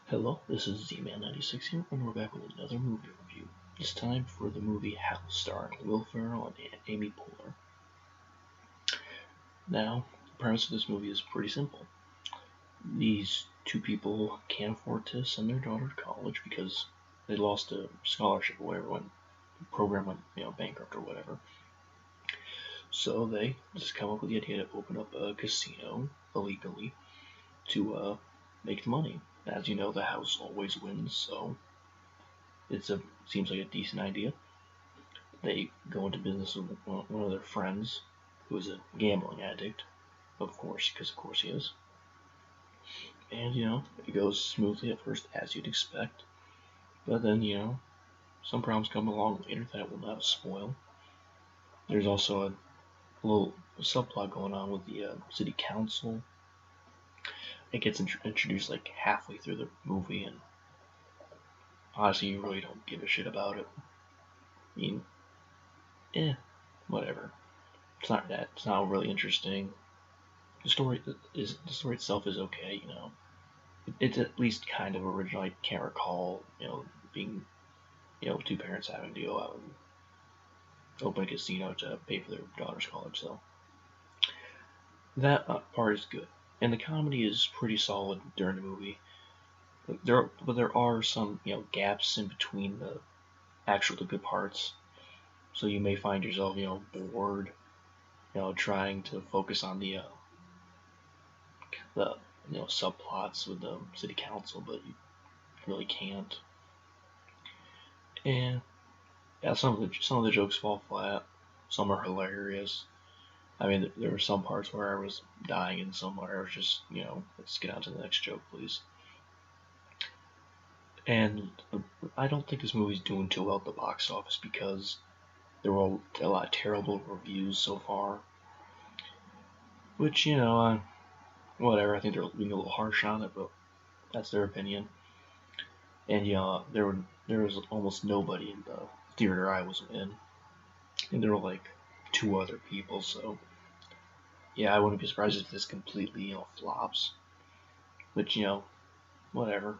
Hello, this is Z-Man96 here, and we're back with another movie review. This time for the movie House, starring Will Ferrell and Amy Poehler. Now, the premise of this movie is pretty simple. These two people can't afford to send their daughter to college because they lost a scholarship or whatever when the program went, bankrupt or whatever. So they just come up with the idea to open up a casino illegally to make money. As you know, the house always wins, so seems like a decent idea. They go into business with one of their friends, who is a gambling addict, of course, because of course he is. And it goes smoothly at first, as you'd expect. But then some problems come along later that will not spoil. There's also a little subplot going on with the city council. It gets introduced like halfway through the movie, and honestly, you really don't give a shit about it. I mean, whatever. It's not really interesting. The story itself is okay. It's at least kind of original. I can't recall being two parents having to go out and open a casino to pay for their daughter's college. So that part is good, and the comedy is pretty solid during the movie. But there are some gaps in between the good parts. So you may find yourself bored, trying to focus on the subplots with the city council, but you really can't. And yeah, some of the jokes fall flat. Some are hilarious. I mean, there were some parts where I was dying, and some where I was just let's get on to the next joke, please. And I don't think this movie's doing too well at the box office because there were a lot of terrible reviews so far. Which whatever. I think they're being a little harsh on it, but that's their opinion. And there was almost nobody in the theater I was in. And there were like two other people, so yeah, I wouldn't be surprised if this completely flops. Which whatever.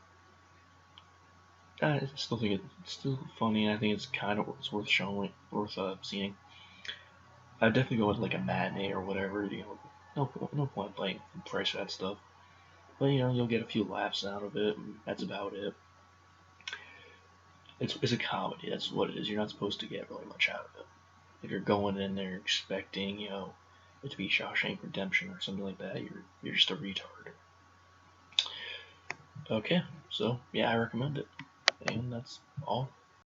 I still think it's still funny. And I think it's worth showing, worth seeing. I'd definitely go with like a matinee or whatever. No point playing price for that stuff. But you'll get a few laughs out of it, and that's about it. It's a comedy. That's what it is. You're not supposed to get really much out of it. If you're going in there expecting, it to be Shawshank Redemption or something like that, you're just a retard. Okay, so yeah, I recommend it, and that's all.